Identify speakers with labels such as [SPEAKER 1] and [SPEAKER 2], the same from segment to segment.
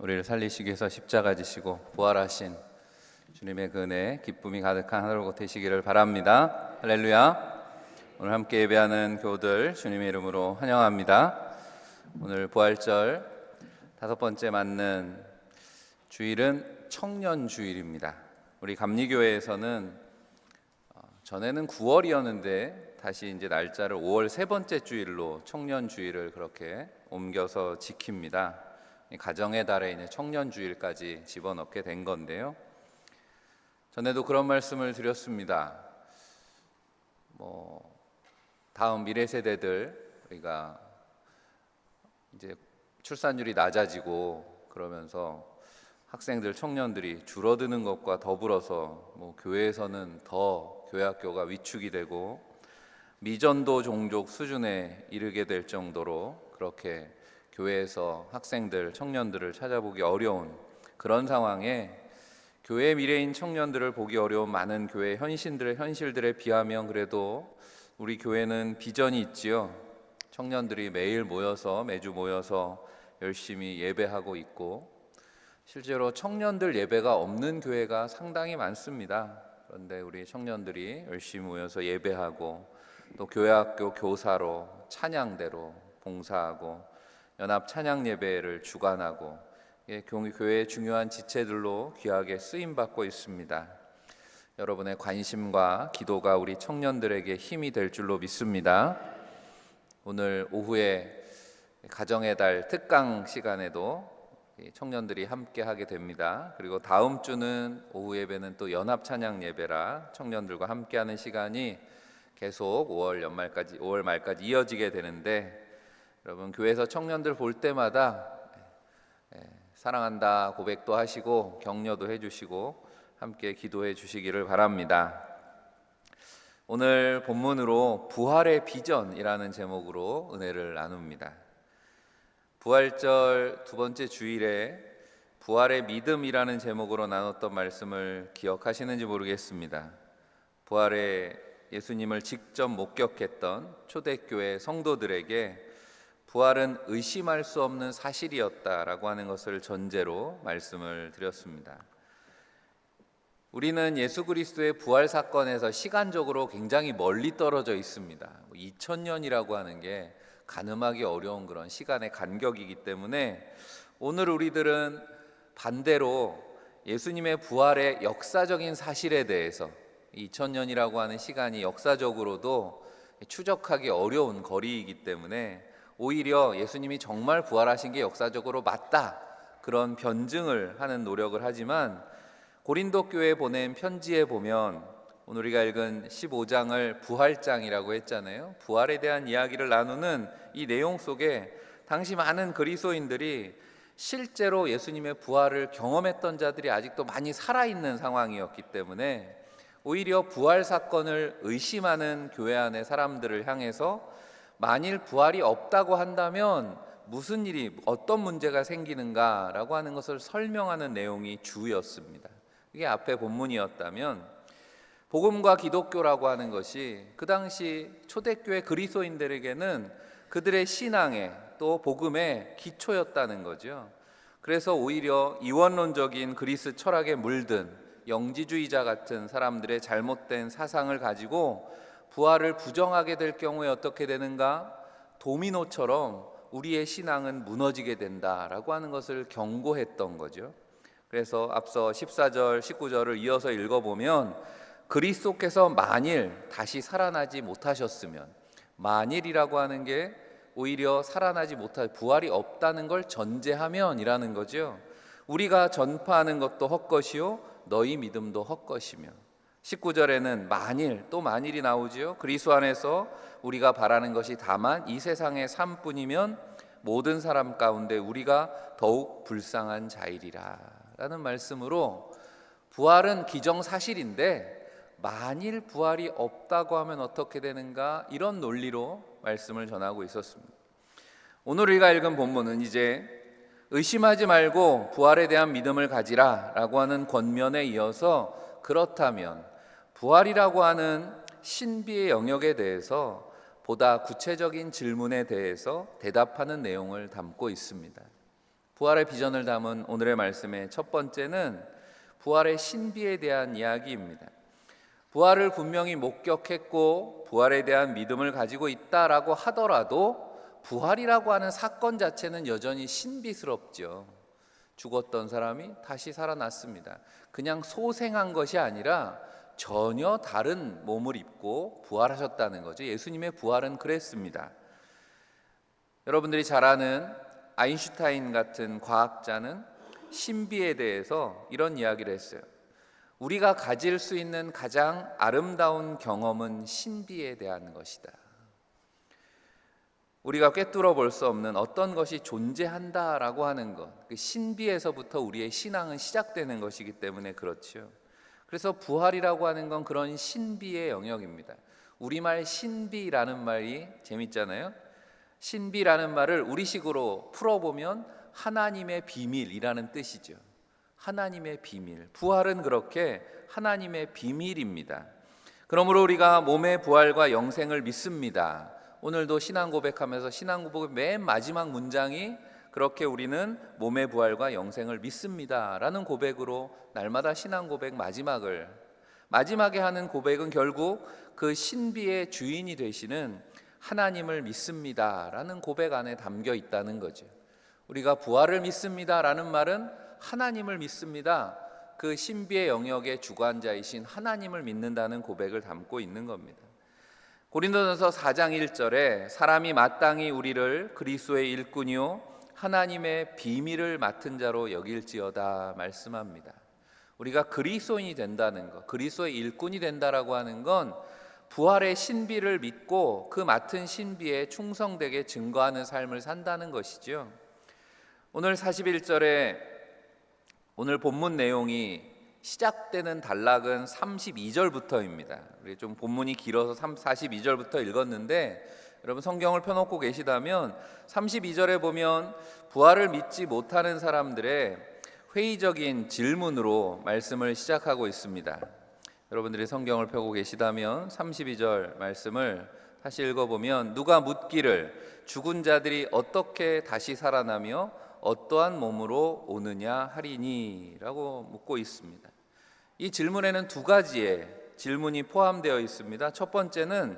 [SPEAKER 1] 우리를 살리시기 위해서 십자가 지시고 부활하신 주님의 그 은혜, 기쁨이 가득한 하루 되시기를 바랍니다. 할렐루야. 오늘 함께 예배하는 교우들 주님의 이름으로 환영합니다. 오늘 부활절 5번째 맞는 주일은 청년주일입니다. 우리 감리교회에서는 전에는 9월이었는데 다시 이제 날짜를 5월 세 번째 주일로 청년주일을 그렇게 옮겨서 지킵니다. 가정의 달에 이제 청년주일까지 집어넣게 된 건데요. 전에도 그런 말씀을 드렸습니다. 다음 미래 세대들 우리가 이제 출산율이 낮아지고 그러면서 학생들, 청년들이 줄어드는 것과 더불어서 교회에서는 더 교회학교가 위축이 되고 미전도 종족 수준에 이르게 될 정도로 그렇게 교회에서 학생들, 청년들을 찾아보기 어려운 그런 상황에 교회 미래인 청년들을 보기 어려운 많은 교회 현실들에 비하면 그래도 우리 교회는 비전이 있지요. 청년들이 매주 모여서 열심히 예배하고 있고 실제로 청년들 예배가 없는 교회가 상당히 많습니다. 그런데 우리 청년들이 열심히 모여서 예배하고 또 교회학교 교사로 찬양대로 봉사하고 연합 찬양 예배를 주관하고 교회의 중요한 지체들로 귀하게 쓰임받고 있습니다. 여러분의 관심과 기도가 우리 청년들에게 힘이 될 줄로 믿습니다. 오늘 오후에 가정의 달 특강 시간에도 청년들이 함께 하게 됩니다. 그리고 다음 주는 오후 예배는 또 연합 찬양 예배라 청년들과 함께하는 시간이 계속 5월 말까지 이어지게 되는데 여러분 교회에서 청년들 볼 때마다 사랑한다 고백도 하시고 격려도 해주시고 함께 기도해 주시기를 바랍니다. 오늘 본문으로 부활의 비전이라는 제목으로 은혜를 나눕니다. 부활절 두 번째 주일에 부활의 믿음이라는 제목으로 나눴던 말씀을 기억하시는지 모르겠습니다. 부활의 예수님을 직접 목격했던 초대교회 성도들에게 부활은 의심할 수 없는 사실이었다라고 하는 것을 전제로 말씀을 드렸습니다. 우리는 예수 그리스도의 부활 사건에서 시간적으로 굉장히 멀리 떨어져 있습니다. 2000년이라고 하는 게 가늠하기 어려운 그런 시간의 간격이기 때문에 오늘 우리들은 반대로 예수님의 부활의 역사적인 사실에 대해서 2000년이라고 하는 시간이 역사적으로도 추적하기 어려운 거리이기 때문에 오히려 예수님이 정말 부활하신 게 역사적으로 맞다 그런 변증을 하는 노력을 하지만 고린도 교회에 보낸 편지에 보면 오늘 우리가 읽은 15장을 부활장이라고 했잖아요. 부활에 대한 이야기를 나누는 이 내용 속에 당시 많은 그리스도인들이 실제로 예수님의 부활을 경험했던 자들이 아직도 많이 살아있는 상황이었기 때문에 오히려 부활 사건을 의심하는 교회 안의 사람들을 향해서 만일 부활이 없다고 한다면 무슨 일이 어떤 문제가 생기는가라고 하는 것을 설명하는 내용이 주였습니다. 이게 앞에 본문이었다면 복음과 기독교라고 하는 것이 그 당시 초대교회 그리스도인들에게는 그들의 신앙의 또 복음의 기초였다는 거죠. 그래서 오히려 이원론적인 그리스 철학에 물든 영지주의자 같은 사람들의 잘못된 사상을 가지고 부활을 부정하게 될 경우에 어떻게 되는가? 도미노처럼 우리의 신앙은 무너지게 된다라고 하는 것을 경고했던 거죠. 그래서 앞서 14절, 19절을 이어서 읽어보면 그리스도께서 만일 다시 살아나지 못하셨으면, 만일이라고 하는 게 오히려 부활이 없다는 걸 전제하면이라는 거죠. 우리가 전파하는 것도 헛것이요 너희 믿음도 헛것이며 19절에는 만일, 또 만일이 나오지요. 그리스도 안에서 우리가 바라는 것이 다만 이 세상의 삶뿐이면 모든 사람 가운데 우리가 더욱 불쌍한 자이리라 라는 말씀으로 부활은 기정사실인데 만일 부활이 없다고 하면 어떻게 되는가, 이런 논리로 말씀을 전하고 있었습니다. 오늘 우리가 읽은 본문은 이제 의심하지 말고 부활에 대한 믿음을 가지라 라고 하는 권면에 이어서 그렇다면 부활이라고 하는 신비의 영역에 대해서 보다 구체적인 질문에 대해서 대답하는 내용을 담고 있습니다. 부활의 비전을 담은 오늘의 말씀의 첫 번째는 부활의 신비에 대한 이야기입니다. 부활을 분명히 목격했고 부활에 대한 믿음을 가지고 있다라고 하더라도 부활이라고 하는 사건 자체는 여전히 신비스럽죠. 죽었던 사람이 다시 살아났습니다. 그냥 소생한 것이 아니라 전혀 다른 몸을 입고 부활하셨다는 거죠. 예수님의 부활은 그랬습니다. 여러분들이 잘 아는 아인슈타인 같은 과학자는 신비에 대해서 이런 이야기를 했어요. 우리가 가질 수 있는 가장 아름다운 경험은 신비에 대한 것이다. 우리가 꿰뚫어 볼 수 없는 어떤 것이 존재한다라고 하는 것, 그 신비에서부터 우리의 신앙은 시작되는 것이기 때문에 그렇죠. 그래서 부활이라고 하는 건 그런 신비의 영역입니다. 우리말 신비라는 말이 재밌잖아요. 신비라는 말을 우리식으로 풀어보면 하나님의 비밀이라는 뜻이죠. 하나님의 비밀. 부활은 그렇게 하나님의 비밀입니다. 그러므로 우리가 몸의 부활과 영생을 믿습니다. 오늘도 신앙 고백하면서 신앙 고백의 맨 마지막 문장이 그렇게 우리는 몸의 부활과 영생을 믿습니다 라는 고백으로 날마다 신앙 고백 마지막에 하는 고백은 결국 그 신비의 주인이 되시는 하나님을 믿습니다 라는 고백 안에 담겨 있다는 거죠. 우리가 부활을 믿습니다 라는 말은 하나님을 믿습니다, 그 신비의 영역의 주관자이신 하나님을 믿는다는 고백을 담고 있는 겁니다. 고린도전서 4장 1절에 사람이 마땅히 우리를 그리스도의 일꾼이요 하나님의 비밀을 맡은 자로 여길지어다 말씀합니다. 우리가 그리스도인이 된다는 것, 그리스도의 일꾼이 된다라고 하는 건 부활의 신비를 믿고 그 맡은 신비에 충성되게 증거하는 삶을 산다는 것이죠. 오늘 41절에 오늘 본문 내용이 시작되는 단락은 32절부터입니다. 우리 좀 본문이 길어서 42절부터 읽었는데 여러분 성경을 펴놓고 계시다면 32절에 보면 부활을 믿지 못하는 사람들의 회의적인 질문으로 말씀을 시작하고 있습니다. 여러분들이 성경을 펴고 계시다면 32절 말씀을 다시 읽어보면 누가 묻기를 죽은 자들이 어떻게 다시 살아나며 어떠한 몸으로 오느냐 하리니 라고 묻고 있습니다. 이 질문에는 두 가지의 질문이 포함되어 있습니다. 첫 번째는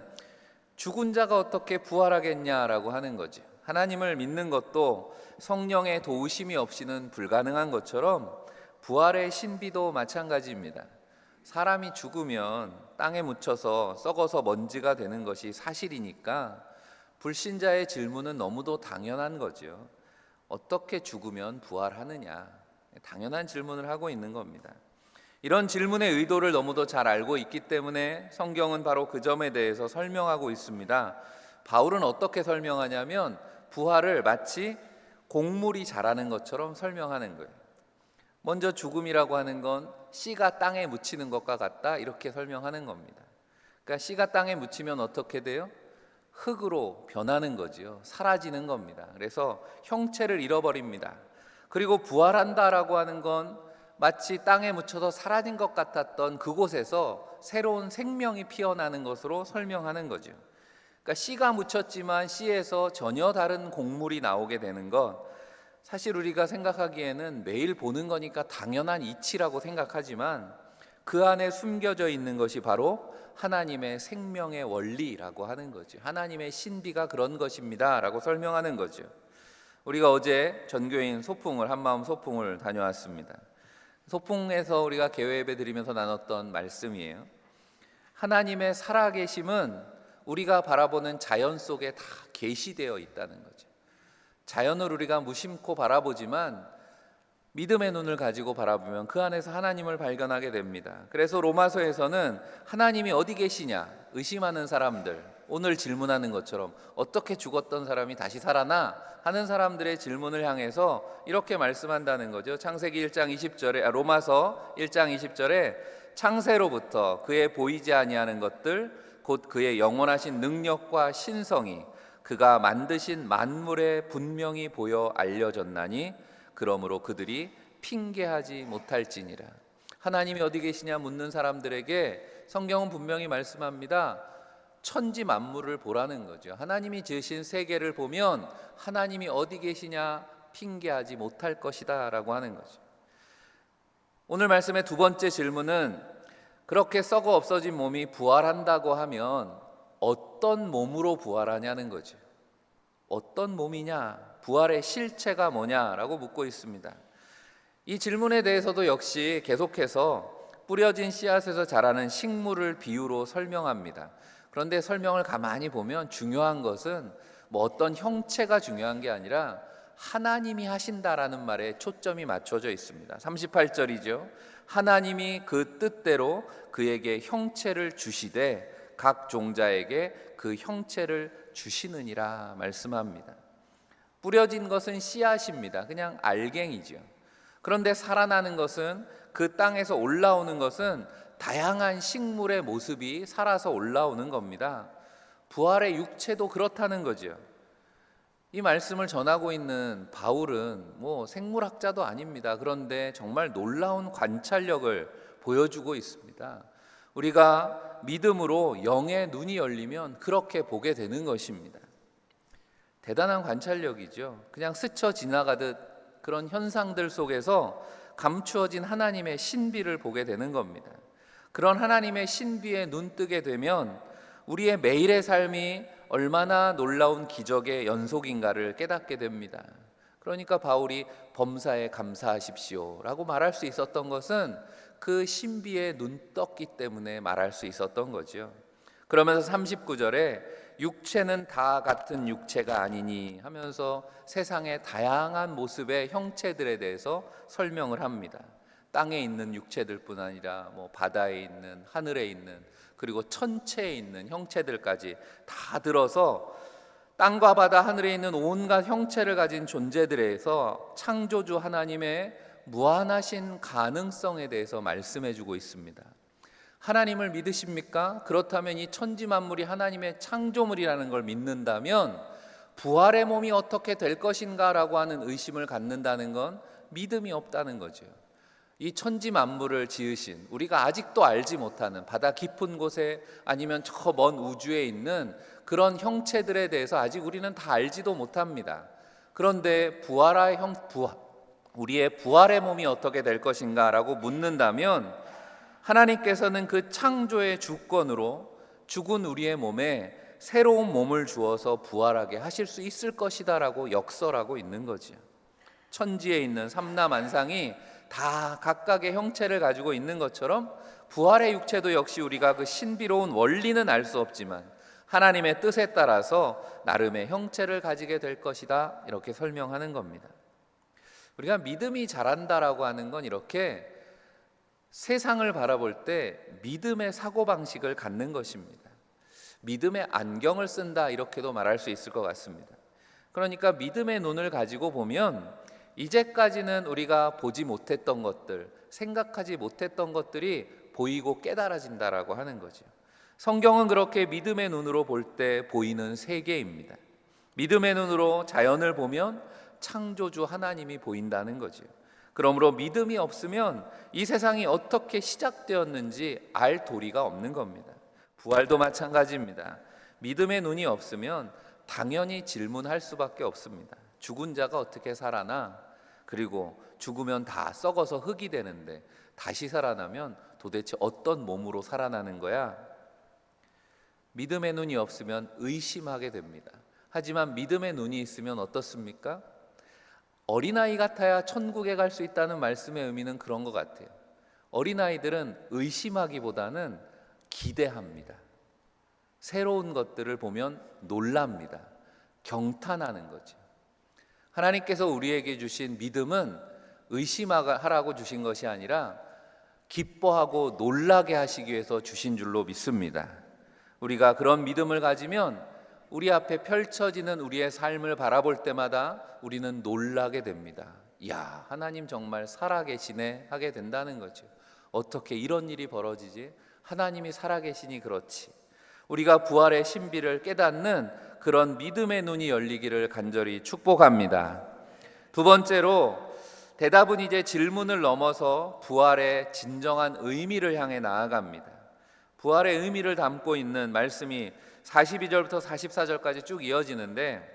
[SPEAKER 1] 죽은 자가 어떻게 부활하겠냐라고 하는 거죠. 하나님을 믿는 것도 성령의 도우심이 없이는 불가능한 것처럼 부활의 신비도 마찬가지입니다. 사람이 죽으면 땅에 묻혀서 썩어서 먼지가 되는 것이 사실이니까 불신자의 질문은 너무도 당연한 거죠. 어떻게 죽으면 부활하느냐? 당연한 질문을 하고 있는 겁니다. 이런 질문의 의도를 너무도 잘 알고 있기 때문에 성경은 바로 그 점에 대해서 설명하고 있습니다. 바울은 어떻게 설명하냐면 부활을 마치 곡물이 자라는 것처럼 설명하는 거예요. 먼저 죽음이라고 하는 건 씨가 땅에 묻히는 것과 같다 이렇게 설명하는 겁니다. 그러니까 씨가 땅에 묻히면 어떻게 돼요? 흙으로 변하는 거지요. 사라지는 겁니다. 그래서 형체를 잃어버립니다. 그리고 부활한다라고 하는 건 마치 땅에 묻혀서 사라진 것 같았던 그곳에서 새로운 생명이 피어나는 것으로 설명하는 거죠. 그러니까 씨가 묻혔지만 씨에서 전혀 다른 곡물이 나오게 되는 것, 사실 우리가 생각하기에는 매일 보는 거니까 당연한 이치라고 생각하지만 그 안에 숨겨져 있는 것이 바로 하나님의 생명의 원리라고 하는 거죠. 하나님의 신비가 그런 것입니다 라고 설명하는 거죠. 우리가 어제 전교인 소풍을, 한마음 소풍을 다녀왔습니다. 소풍에서 우리가 개회 예배 드리면서 나눴던 말씀이에요. 하나님의 살아계심은 우리가 바라보는 자연 속에 다 계시되어 있다는 거죠. 자연을 우리가 무심코 바라보지만 믿음의 눈을 가지고 바라보면 그 안에서 하나님을 발견하게 됩니다. 그래서 로마서에서는 하나님이 어디 계시냐 의심하는 사람들, 오늘 질문하는 것처럼 어떻게 죽었던 사람이 다시 살아나 하는 사람들의 질문을 향해서 이렇게 말씀한다는 거죠. 창세기 1장 20절에 로마서 1장 20절에 창세로부터 그의 보이지 아니하는 것들 곧 그의 영원하신 능력과 신성이 그가 만드신 만물에 분명히 보여 알려졌나니 그러므로 그들이 핑계하지 못할지니라. 하나님이 어디 계시냐 묻는 사람들에게 성경은 분명히 말씀합니다. 천지 만물을 보라는 거죠. 하나님이 지으신 세계를 보면 하나님이 어디 계시냐 핑계하지 못할 것이다 라고 하는 거죠. 오늘 말씀의 두 번째 질문은 그렇게 썩어 없어진 몸이 부활한다고 하면 어떤 몸으로 부활하냐는 거죠. 어떤 몸이냐, 부활의 실체가 뭐냐라고 묻고 있습니다. 이 질문에 대해서도 역시 계속해서 뿌려진 씨앗에서 자라는 식물을 비유로 설명합니다. 그런데 설명을 가만히 보면 중요한 것은 뭐 어떤 형체가 중요한 게 아니라 하나님이 하신다라는 말에 초점이 맞춰져 있습니다. 38절이죠. 하나님이 그 뜻대로 그에게 형체를 주시되 각 종자에게 그 형체를 주시느니라 말씀합니다. 뿌려진 것은 씨앗입니다. 그냥 알갱이죠. 그런데 살아나는 것은, 그 땅에서 올라오는 것은 다양한 식물의 모습이 살아서 올라오는 겁니다. 부활의 육체도 그렇다는 거죠. 이 말씀을 전하고 있는 바울은 뭐 생물학자도 아닙니다. 그런데 정말 놀라운 관찰력을 보여주고 있습니다. 우리가 믿음으로 영의 눈이 열리면 그렇게 보게 되는 것입니다. 대단한 관찰력이죠. 그냥 스쳐 지나가듯 그런 현상들 속에서 감추어진 하나님의 신비를 보게 되는 겁니다. 그런 하나님의 신비에 눈뜨게 되면 우리의 매일의 삶이 얼마나 놀라운 기적의 연속인가를 깨닫게 됩니다. 그러니까 바울이 범사에 감사하십시오라고 말할 수 있었던 것은 그 신비에 눈 떴기 때문에 말할 수 있었던 거죠. 그러면서 39절에 육체는 다 같은 육체가 아니니 하면서 세상의 다양한 모습의 형체들에 대해서 설명을 합니다. 땅에 있는 육체들뿐 아니라 뭐 바다에 있는, 하늘에 있는, 그리고 천체에 있는 형체들까지 다 들어서 땅과 바다, 하늘에 있는 온갖 형체를 가진 존재들에서 창조주 하나님의 무한하신 가능성에 대해서 말씀해 주고 있습니다. 하나님을 믿으십니까? 그렇다면 이 천지 만물이 하나님의 창조물이라는 걸 믿는다면 부활의 몸이 어떻게 될 것인가라고 하는 의심을 갖는다는 건 믿음이 없다는 거죠. 이 천지 만물을 지으신, 우리가 아직도 알지 못하는 바다 깊은 곳에 아니면 저 먼 우주에 있는 그런 형체들에 대해서 아직 우리는 다 알지도 못합니다. 그런데 우리의 부활의 몸이 어떻게 될 것인가라고 묻는다면 하나님께서는 그 창조의 주권으로 죽은 우리의 몸에 새로운 몸을 주어서 부활하게 하실 수 있을 것이다라고 역설하고 있는 거죠. 천지에 있는 삼라만상이 다 각각의 형체를 가지고 있는 것처럼 부활의 육체도 역시 우리가 그 신비로운 원리는 알 수 없지만 하나님의 뜻에 따라서 나름의 형체를 가지게 될 것이다, 이렇게 설명하는 겁니다. 우리가 믿음이 자란다라고 하는 건 이렇게 세상을 바라볼 때 믿음의 사고방식을 갖는 것입니다. 믿음의 안경을 쓴다, 이렇게도 말할 수 있을 것 같습니다. 그러니까 믿음의 눈을 가지고 보면 이제까지는 우리가 보지 못했던 것들, 생각하지 못했던 것들이 보이고 깨달아진다라고 하는 거죠. 성경은 그렇게 믿음의 눈으로 볼 때 보이는 세계입니다. 믿음의 눈으로 자연을 보면 창조주 하나님이 보인다는 거죠. 그러므로 믿음이 없으면 이 세상이 어떻게 시작되었는지 알 도리가 없는 겁니다. 부활도 마찬가지입니다. 믿음의 눈이 없으면 당연히 질문할 수밖에 없습니다. 죽은 자가 어떻게 살아나? 그리고 죽으면 다 썩어서 흙이 되는데 다시 살아나면 도대체 어떤 몸으로 살아나는 거야? 믿음의 눈이 없으면 의심하게 됩니다. 하지만 믿음의 눈이 있으면 어떻습니까? 어린아이 같아야 천국에 갈 수 있다는 말씀의 의미는 그런 것 같아요. 어린아이들은 의심하기보다는 기대합니다. 새로운 것들을 보면 놀랍니다. 경탄하는 거죠. 하나님께서 우리에게 주신 믿음은 의심하라고 주신 것이 아니라 기뻐하고 놀라게 하시기 위해서 주신 줄로 믿습니다. 우리가 그런 믿음을 가지면 우리 앞에 펼쳐지는 우리의 삶을 바라볼 때마다 우리는 놀라게 됩니다. 이야, 하나님 정말 살아계시네 하게 된다는 거죠. 어떻게 이런 일이 벌어지지? 하나님이 살아계시니 그렇지. 우리가 부활의 신비를 깨닫는 그런 믿음의 눈이 열리기를 간절히 축복합니다. 두 번째로, 대답은 이제 질문을 넘어서 부활의 진정한 의미를 향해 나아갑니다. 부활의 의미를 담고 있는 말씀이 42절부터 44절까지 쭉 이어지는데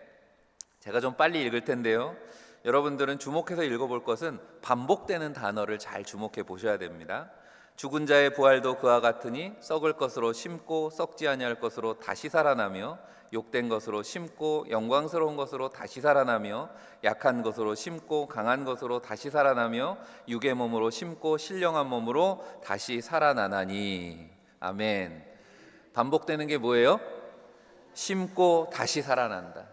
[SPEAKER 1] 제가 좀 빨리 읽을 텐데요. 여러분들은 주목해서 읽어볼 것은 반복되는 단어를 잘 주목해 보셔야 됩니다. 죽은 자의 부활도 그와 같으니 썩을 것으로 심고 썩지 아니할 것으로 다시 살아나며 욕된 것으로 심고 영광스러운 것으로 다시 살아나며 약한 것으로 심고 강한 것으로 다시 살아나며 육의 몸으로 심고 신령한 몸으로 다시 살아나나니. 아멘. 반복되는 게 뭐예요? 심고 다시 살아난다.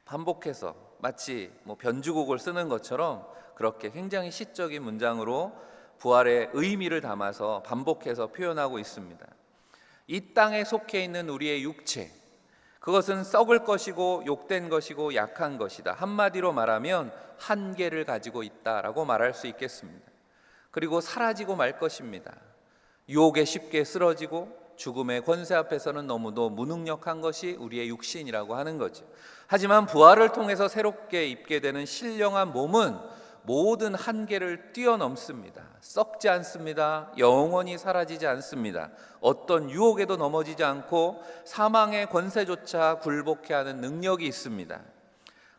[SPEAKER 1] 반복해서 마치 변주곡을 쓰는 것처럼 그렇게 굉장히 시적인 문장으로 부활의 의미를 담아서 반복해서 표현하고 있습니다. 이 땅에 속해 있는 우리의 육체, 그것은 썩을 것이고 욕된 것이고 약한 것이다. 한마디로 말하면 한계를 가지고 있다라고 말할 수 있겠습니다. 그리고 사라지고 말 것입니다. 유혹에 쉽게 쓰러지고 죽음의 권세 앞에서는 너무도 무능력한 것이 우리의 육신이라고 하는 거죠. 하지만 부활을 통해서 새롭게 입게 되는 신령한 몸은 모든 한계를 뛰어넘습니다. 썩지 않습니다. 영원히 사라지지 않습니다. 어떤 유혹에도 넘어지지 않고 사망의 권세조차 굴복케 하는 능력이 있습니다.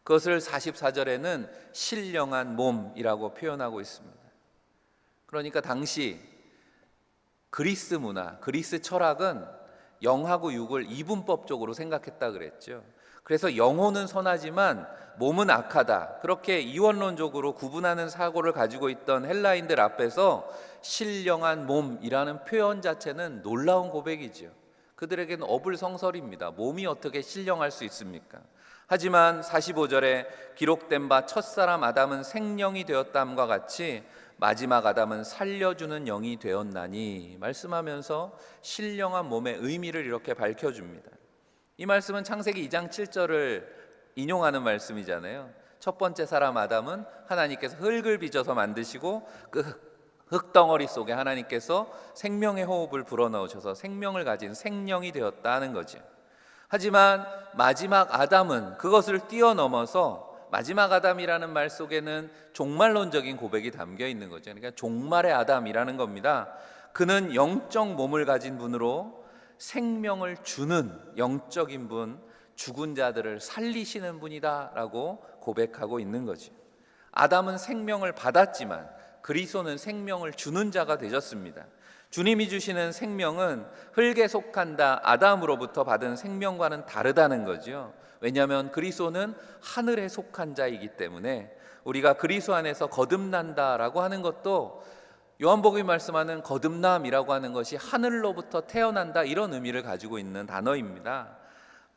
[SPEAKER 1] 그것을 44절에는 신령한 몸이라고 표현하고 있습니다. 그러니까 당시 그리스 문화, 그리스 철학은 영하고 육을 이분법적으로 생각했다 그랬죠. 그래서 영혼은 선하지만 몸은 악하다, 그렇게 이원론적으로 구분하는 사고를 가지고 있던 헬라인들 앞에서 신령한 몸이라는 표현 자체는 놀라운 고백이죠. 그들에게는 어불성설입니다. 몸이 어떻게 신령할 수 있습니까? 하지만 45절에 기록된 바 첫사람 아담은 생령이 되었다함과 같이 마지막 아담은 살려주는 영이 되었나니 말씀하면서 신령한 몸의 의미를 이렇게 밝혀줍니다. 이 말씀은 창세기 2장 7절을 인용하는 말씀이잖아요. 첫 번째 사람 아담은 하나님께서 흙을 빚어서 만드시고 그 흙덩어리 속에 하나님께서 생명의 호흡을 불어넣으셔서 생명을 가진 생령이 되었다 하는 거죠. 하지만 마지막 아담은 그것을 뛰어넘어서 마지막 아담이라는 말 속에는 종말론적인 고백이 담겨 있는 거죠. 그러니까 종말의 아담이라는 겁니다. 그는 영적 몸을 가진 분으로 생명을 주는 영적인 분, 죽은 자들을 살리시는 분이다라고 고백하고 있는 거죠. 아담은 생명을 받았지만 그리스도는 생명을 주는 자가 되셨습니다. 주님이 주시는 생명은 흙에 속한다 아담으로부터 받은 생명과는 다르다는 거죠. 왜냐하면 그리스도는 하늘에 속한 자이기 때문에 우리가 그리스도 안에서 거듭난다라고 하는 것도 요한복음이 말씀하는 거듭남이라고 하는 것이 하늘로부터 태어난다, 이런 의미를 가지고 있는 단어입니다.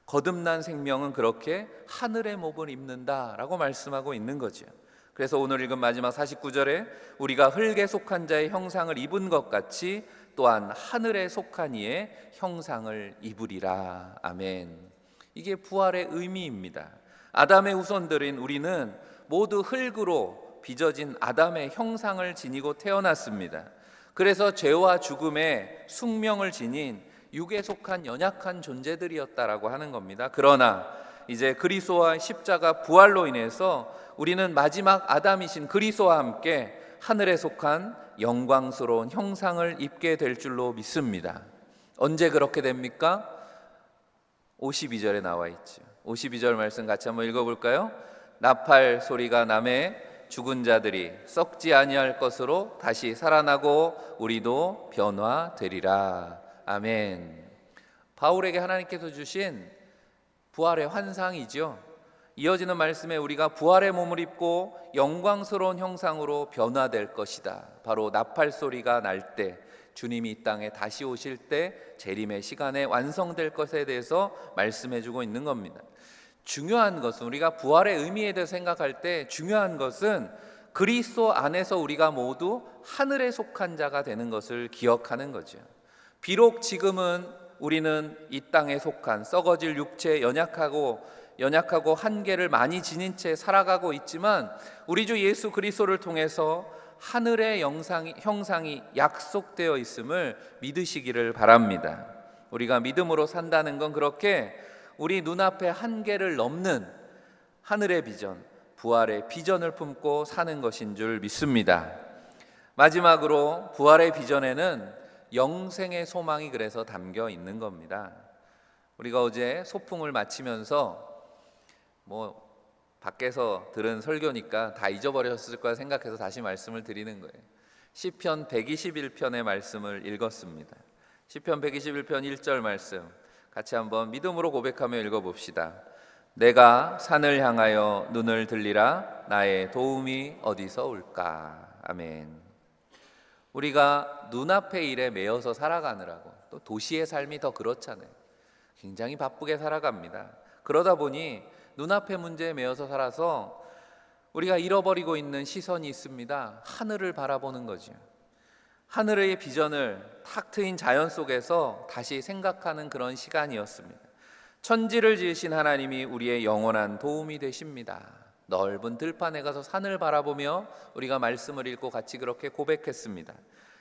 [SPEAKER 1] 거듭난 생명은 그렇게 하늘의 몸을 입는다라고 말씀하고 있는 거죠. 그래서 오늘 읽은 마지막 49절에 우리가 흙에 속한 자의 형상을 입은 것 같이 또한 하늘에 속한 이의 형상을 입으리라. 아멘. 이게 부활의 의미입니다. 아담의 후손들인 우리는 모두 흙으로 빚어진 아담의 형상을 지니고 태어났습니다. 그래서 죄와 죽음의 숙명을 지닌 육에 속한 연약한 존재들이었다라고 하는 겁니다. 그러나 이제 그리스도와 십자가 부활로 인해서 우리는 마지막 아담이신 그리스도와 함께 하늘에 속한 영광스러운 형상을 입게 될 줄로 믿습니다. 언제 그렇게 됩니까? 52절에 나와 있죠. 52절 말씀 같이 한번 읽어볼까요? 나팔 소리가 나매 죽은 자들이 썩지 아니할 것으로 다시 살아나고 우리도 변화되리라. 아멘. 바울에게 하나님께서 주신 부활의 환상이죠. 이어지는 말씀에 우리가 부활의 몸을 입고 영광스러운 형상으로 변화될 것이다. 바로 나팔 소리가 날 때, 주님이 이 땅에 다시 오실 때 재림의 시간에 완성될 것에 대해서 말씀해주고 있는 겁니다. 중요한 것은, 우리가 부활의 의미에 대해서 생각할 때 중요한 것은 그리스도 안에서 우리가 모두 하늘에 속한 자가 되는 것을 기억하는 거죠. 비록 지금은 우리는 이 땅에 속한 썩어질 육체, 연약하고 한계를 많이 지닌 채 살아가고 있지만 우리 주 예수 그리스도를 통해서 하늘의 형상이 약속되어 있음을 믿으시기를 바랍니다. 우리가 믿음으로 산다는 건 그렇게 우리 눈앞에 한계를 넘는 하늘의 비전, 부활의 비전을 품고 사는 것인 줄 믿습니다. 마지막으로 부활의 비전에는 영생의 소망이 그래서 담겨 있는 겁니다. 우리가 어제 소풍을 마치면서 밖에서 들은 설교니까 다 잊어버렸을 거라 생각해서 다시 말씀을 드리는 거예요. 시편 121편의 말씀을 읽었습니다. 시편 121편 1절 말씀 같이 한번 믿음으로 고백하며 읽어봅시다. 내가 산을 향하여 눈을 들리라. 나의 도움이 어디서 올까? 아멘. 우리가 눈앞의 일에 매여서 살아가느라고, 또 도시의 삶이 더 그렇잖아요. 굉장히 바쁘게 살아갑니다. 그러다 보니 눈앞의 문제에 매여서 살아서 우리가 잃어버리고 있는 시선이 있습니다. 하늘을 바라보는 거죠. 하늘의 비전을 탁 트인 자연 속에서 다시 생각하는 그런 시간이었습니다. 천지를 지으신 하나님이 우리의 영원한 도움이 되십니다. 넓은 들판에 가서 산을 바라보며 우리가 말씀을 읽고 같이 그렇게 고백했습니다.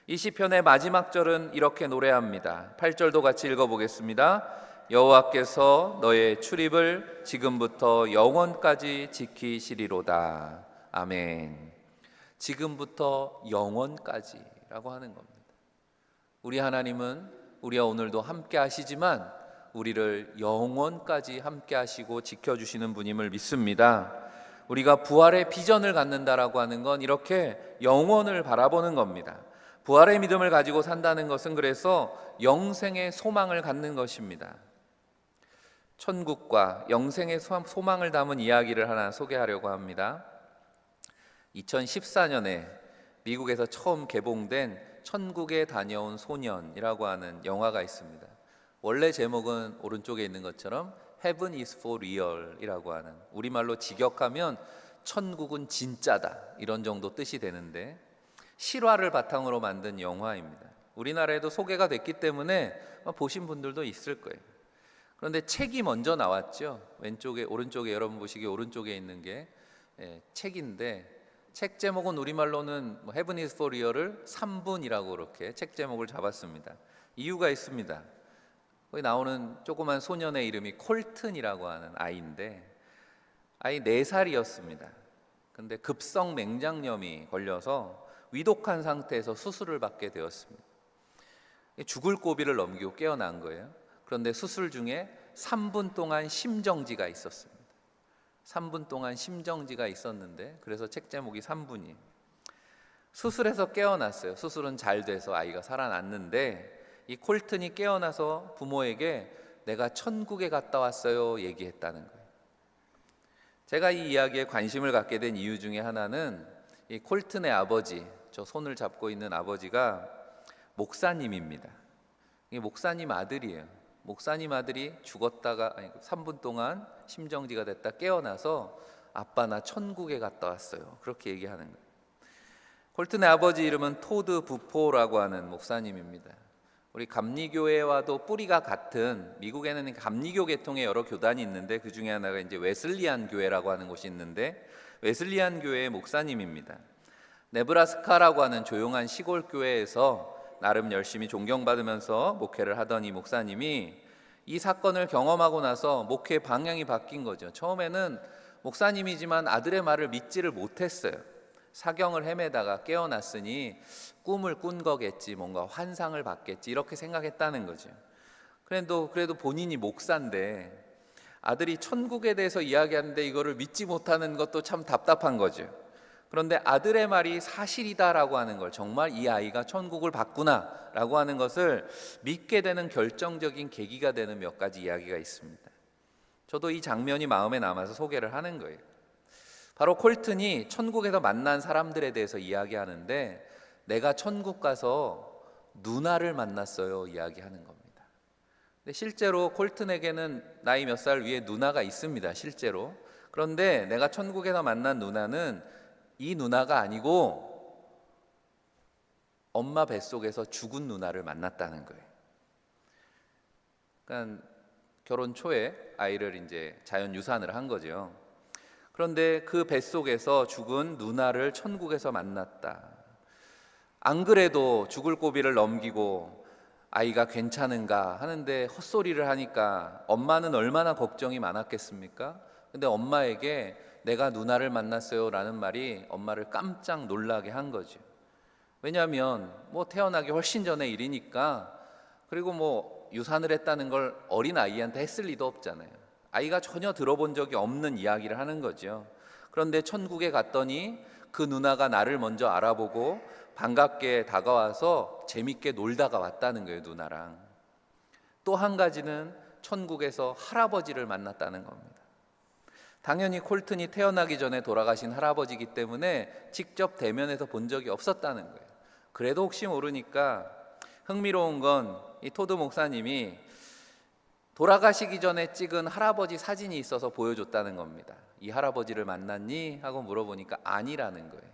[SPEAKER 1] 이 시편의 마지막 절은 이렇게 노래합니다. 8절도 같이 읽어보겠습니다. 여호와께서 너의 출입을 지금부터 영원까지 지키시리로다. 아멘. 지금부터 영원까지라고 하는 겁니다. 우리 하나님은 우리와 오늘도 함께 하시지만 우리를 영원까지 함께 하시고 지켜주시는 분임을 믿습니다. 우리가 부활의 비전을 갖는다라고 하는 건 이렇게 영원을 바라보는 겁니다. 부활의 믿음을 가지고 산다는 것은 그래서 영생의 소망을 갖는 것입니다. 천국과 영생의 소망을 담은 이야기를 하나 소개하려고 합니다. 2014년에 미국에서 처음 개봉된 천국에 다녀온 소년이라고 하는 영화가 있습니다. 원래 제목은 오른쪽에 있는 것처럼 Heaven is for real 이라고 하는, 우리말로 직역하면 천국은 진짜다 이런 정도 뜻이 되는데 실화를 바탕으로 만든 영화입니다. 우리나라에도 소개가 됐기 때문에 보신 분들도 있을 거예요. 그런데 책이 먼저 나왔죠. 오른쪽에 여러분 보시기에 오른쪽에 있는 게 책인데, 책 제목은 우리말로는 Heaven is for real을 3분이라고 그렇게 책 제목을 잡았습니다. 이유가 있습니다. 거기 나오는 조그만 소년의 이름이 콜튼이라고 하는 아이인데, 아이 4살이었습니다. 근데 급성 맹장염이 걸려서 위독한 상태에서 수술을 받게 되었습니다. 죽을 고비를 넘기고 깨어난 거예요. 그런데 수술 중에 3분 동안 심정지가 있었습니다. 3분 동안 심정지가 있었는데, 그래서 책 제목이 3분이에요. 수술해서 깨어났어요. 수술은 잘 돼서 아이가 살아났는데, 이 콜튼이 깨어나서 부모에게 내가 천국에 갔다 왔어요 얘기했다는 거예요. 제가 이 이야기에 관심을 갖게 된 이유 중에 하나는 이 콜튼의 아버지, 저 손을 잡고 있는 아버지가 목사님입니다. 이게 목사님 아들이에요. 목사님 아들이 죽었다가 3분 동안 심정지가 됐다 깨어나서 아빠 나 천국에 갔다 왔어요 그렇게 얘기하는 거예요. 콜튼의 아버지 이름은 토드 부포라고 하는 목사님입니다. 우리 감리교회와도 뿌리가 같은, 미국에는 감리교 계통의 여러 교단이 있는데 그 중에 하나가 이제 웨슬리안 교회라고 하는 곳이 있는데, 웨슬리안 교회의 목사님입니다. 네브라스카라고 하는 조용한 시골 교회에서 나름 열심히 존경받으면서 목회를 하던 이 목사님이 이 사건을 경험하고 나서 목회 방향이 바뀐 거죠. 처음에는 목사님이지만 아들의 말을 믿지를 못했어요. 사경을 헤매다가 깨어났으니 꿈을 꾼 거겠지, 뭔가 환상을 봤겠지 이렇게 생각했다는 거죠. 그래도 본인이 목사인데 아들이 천국에 대해서 이야기하는데 이거를 믿지 못하는 것도 참 답답한 거죠. 그런데 아들의 말이 사실이다라고 하는 걸, 정말 이 아이가 천국을 봤구나라고 하는 것을 믿게 되는 결정적인 계기가 되는 몇 가지 이야기가 있습니다. 저도 이 장면이 마음에 남아서 소개를 하는 거예요. 바로 콜튼이 천국에서 만난 사람들에 대해서 이야기하는데, 내가 천국 가서 누나를 만났어요 이야기하는 겁니다. 근데 실제로 콜튼에게는 나이 몇 살 위에 누나가 있습니다, 실제로. 그런데 내가 천국에서 만난 누나는 이 누나가 아니고 엄마 뱃속에서 죽은 누나를 만났다는 거예요. 그러니까 결혼 초에 아이를 이제 자연 유산을 한 거죠. 그런데 그 뱃속에서 죽은 누나를 천국에서 만났다. 안 그래도 죽을 고비를 넘기고 아이가 괜찮은가 하는데 헛소리를 하니까 엄마는 얼마나 걱정이 많았겠습니까? 근데 엄마에게 내가 누나를 만났어요 라는 말이 엄마를 깜짝 놀라게 한 거죠. 왜냐하면 태어나기 훨씬 전의 일이니까, 그리고 유산을 했다는 걸 어린 아이한테 했을 리도 없잖아요. 아이가 전혀 들어본 적이 없는 이야기를 하는 거죠. 그런데 천국에 갔더니 그 누나가 나를 먼저 알아보고 반갑게 다가와서 재밌게 놀다가 왔다는 거예요, 누나랑. 또 한 가지는 천국에서 할아버지를 만났다는 겁니다. 당연히 콜튼이 태어나기 전에 돌아가신 할아버지이기 때문에 직접 대면해서 본 적이 없었다는 거예요. 그래도 혹시 모르니까 흥미로운 건 이 토드 목사님이 돌아가시기 전에 찍은 할아버지 사진이 있어서 보여줬다는 겁니다. 이 할아버지를 만났니? 하고 물어보니까 아니라는 거예요.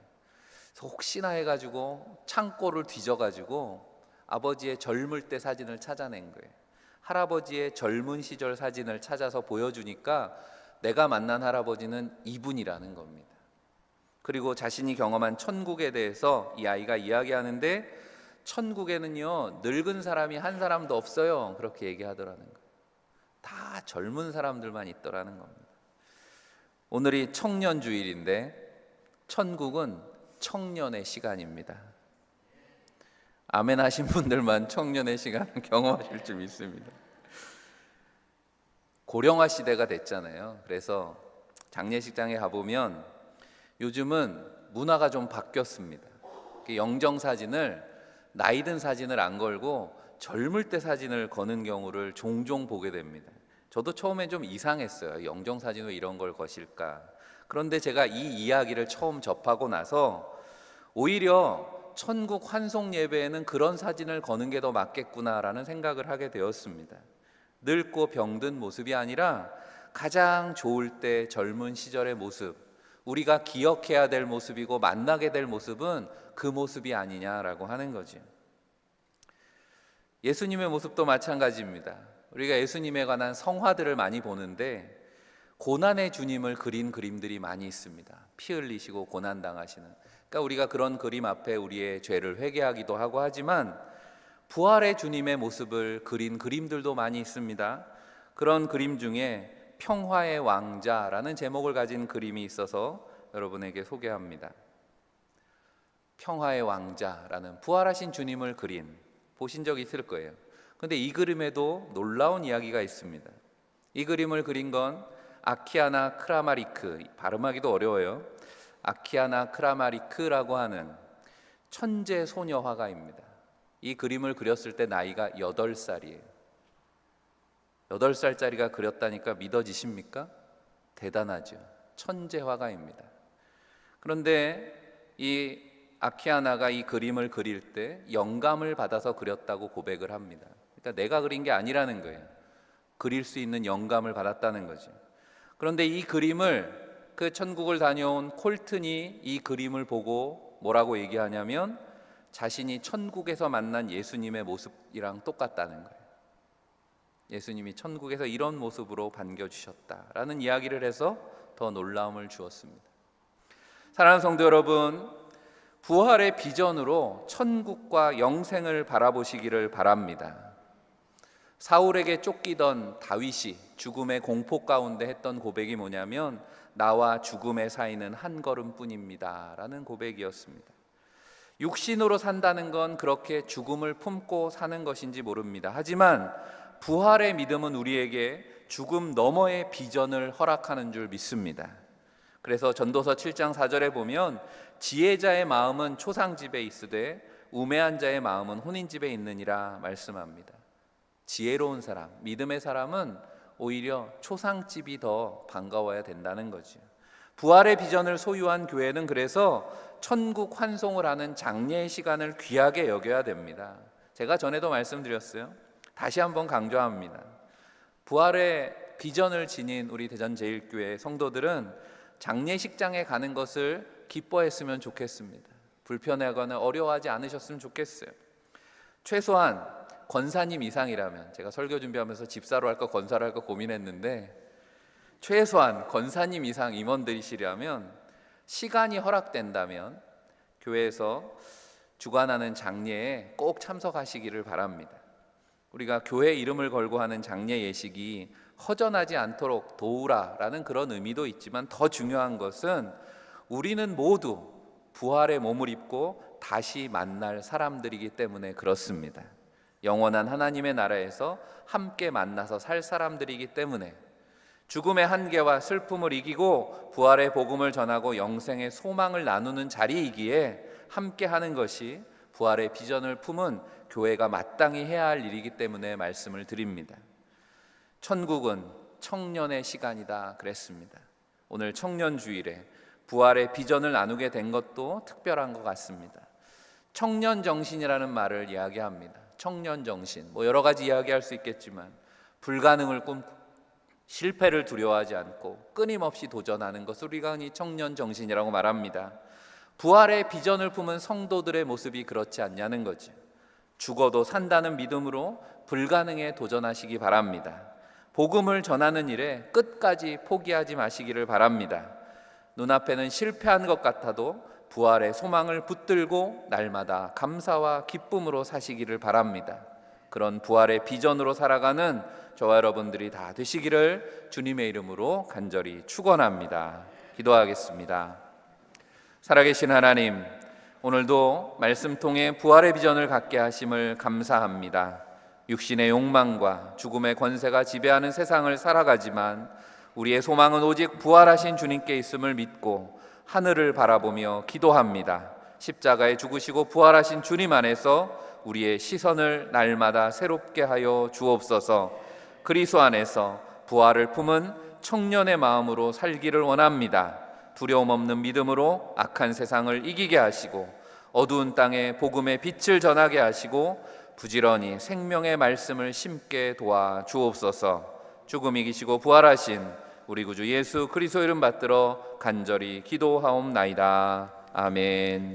[SPEAKER 1] 그래서 혹시나 해가지고 창고를 뒤져가지고 아버지의 젊을 때 사진을 찾아낸 거예요. 할아버지의 젊은 시절 사진을 찾아서 보여주니까 내가 만난 할아버지는 이분이라는 겁니다. 그리고 자신이 경험한 천국에 대해서 이 아이가 이야기하는데, 천국에는요 늙은 사람이 한 사람도 없어요, 그렇게 얘기하더라는 거예요. 다 젊은 사람들만 있더라는 겁니다. 오늘이 청년주일인데 천국은 청년의 시간입니다. 아멘 하신 분들만 청년의 시간을 경험하실 줄 믿습니다. 고령화 시대가 됐잖아요. 그래서 장례식장에 가보면 요즘은 문화가 좀 바뀌었습니다. 영정사진을, 나이 든 사진을 안 걸고 젊을 때 사진을 거는 경우를 종종 보게 됩니다. 저도 처음에 좀 이상했어요. 영정사진 왜 이런 걸 거실까? 그런데 제가 이 이야기를 처음 접하고 나서 오히려 천국 환송 예배에는 그런 사진을 거는 게 더 맞겠구나라는 생각을 하게 되었습니다. 늙고 병든 모습이 아니라 가장 좋을 때 젊은 시절의 모습, 우리가 기억해야 될 모습이고 만나게 될 모습은 그 모습이 아니냐라고 하는 거죠. 예수님의 모습도 마찬가지입니다. 우리가 예수님에 관한 성화들을 많이 보는데 고난의 주님을 그린 그림들이 많이 있습니다. 피 흘리시고 고난 당하시는. 그러니까 우리가 그런 그림 앞에 우리의 죄를 회개하기도 하고 하지만 부활의 주님의 모습을 그린 그림들도 많이 있습니다. 그런 그림 중에 평화의 왕자라는 제목을 가진 그림이 있어서 여러분에게 소개합니다. 평화의 왕자라는 부활하신 주님을 그린, 보신 적 있을 거예요. 그런데 이 그림에도 놀라운 이야기가 있습니다. 이 그림을 그린 건 아키아나 크라마리크, 발음하기도 어려워요. 아키아나 크라마리크라고 하는 천재 소녀 화가입니다. 이 그림을 그렸을 때 나이가 8살이에요. 8살짜리가 그렸다니까 믿어지십니까? 대단하죠. 천재 화가입니다. 그런데 이 아키아나가 이 그림을 그릴 때 영감을 받아서 그렸다고 고백을 합니다. 그러니까 내가 그린 게 아니라는 거예요. 그릴 수 있는 영감을 받았다는 거죠. 그런데 이 그림을 그 천국을 다녀온 콜튼이 이 그림을 보고 뭐라고 얘기하냐면 자신이 천국에서 만난 예수님의 모습이랑 똑같다는 거예요. 예수님이 천국에서 이런 모습으로 반겨주셨다라는 이야기를 해서 더 놀라움을 주었습니다. 사랑하는 성도 여러분, 부활의 비전으로 천국과 영생을 바라보시기를 바랍니다. 사울에게 쫓기던 다윗이 죽음의 공포 가운데 했던 고백이 뭐냐면 나와 죽음의 사이는 한 걸음뿐입니다 라는 고백이었습니다. 육신으로 산다는 건 그렇게 죽음을 품고 사는 것인지 모릅니다. 하지만 부활의 믿음은 우리에게 죽음 너머의 비전을 허락하는 줄 믿습니다. 그래서 전도서 7장 4절에 보면 지혜자의 마음은 초상집에 있으되 우매한 자의 마음은 혼인집에 있느니라 말씀합니다. 지혜로운 사람, 믿음의 사람은 오히려 초상집이 더 반가워야 된다는 거죠. 부활의 비전을 소유한 교회는 그래서 천국 환송을 하는 장례의 시간을 귀하게 여겨야 됩니다. 제가 전에도 말씀드렸어요. 다시 한번 강조합니다. 부활의 비전을 지닌 우리 대전제일교회 성도들은 장례식장에 가는 것을 기뻐했으면 좋겠습니다. 불편해하거나 어려워하지 않으셨으면 좋겠어요. 최소한 권사님 이상이라면, 제가 설교 준비하면서 집사로 할까 권사로 할까 고민했는데 최소한 권사님 이상 임원들이시라면 시간이 허락된다면 교회에서 주관하는 장례에 꼭 참석하시기를 바랍니다. 우리가 교회 이름을 걸고 하는 장례 예식이 허전하지 않도록 도우라라는 그런 의미도 있지만 더 중요한 것은 우리는 모두 부활의 몸을 입고 다시 만날 사람들이기 때문에 그렇습니다. 영원한 하나님의 나라에서 함께 만나서 살 사람들이기 때문에 죽음의 한계와 슬픔을 이기고 부활의 복음을 전하고 영생의 소망을 나누는 자리이기에 함께하는 것이 부활의 비전을 품은 교회가 마땅히 해야 할 일이기 때문에 말씀을 드립니다. 천국은 청년의 시간이다 그랬습니다. 오늘 청년주일에 부활의 비전을 나누게 된 것도 특별한 것 같습니다. 청년정신이라는 말을 이야기합니다. 청년정신, 여러 가지 이야기할 수 있겠지만 불가능을 꿈꾸고 실패를 두려워하지 않고 끊임없이 도전하는 것을 우리가 흔히 청년정신이라고 말합니다. 부활의 비전을 품은 성도들의 모습이 그렇지 않냐는 거죠. 죽어도 산다는 믿음으로 불가능에 도전하시기 바랍니다. 복음을 전하는 일에 끝까지 포기하지 마시기를 바랍니다. 눈앞에는 실패한 것 같아도 부활의 소망을 붙들고 날마다 감사와 기쁨으로 사시기를 바랍니다. 그런 부활의 비전으로 살아가는 저와 여러분들이 다 되시기를 주님의 이름으로 간절히 축원합니다. 기도하겠습니다. 살아계신 하나님, 오늘도 말씀 통해 부활의 비전을 갖게 하심을 감사합니다. 육신의 욕망과 죽음의 권세가 지배하는 세상을 살아가지만 우리의 소망은 오직 부활하신 주님께 있음을 믿고 하늘을 바라보며 기도합니다. 십자가에 죽으시고 부활하신 주님 안에서 우리의 시선을 날마다 새롭게 하여 주옵소서. 그리스도 안에서 부활을 품은 청년의 마음으로 살기를 원합니다. 두려움 없는 믿음으로 악한 세상을 이기게 하시고 어두운 땅에 복음의 빛을 전하게 하시고 부지런히 생명의 말씀을 심게 도와 주옵소서. 죽음 이기시고 부활하신 우리 구주 예수 그리스도 이름 받들어 간절히 기도하옵나이다. 아멘.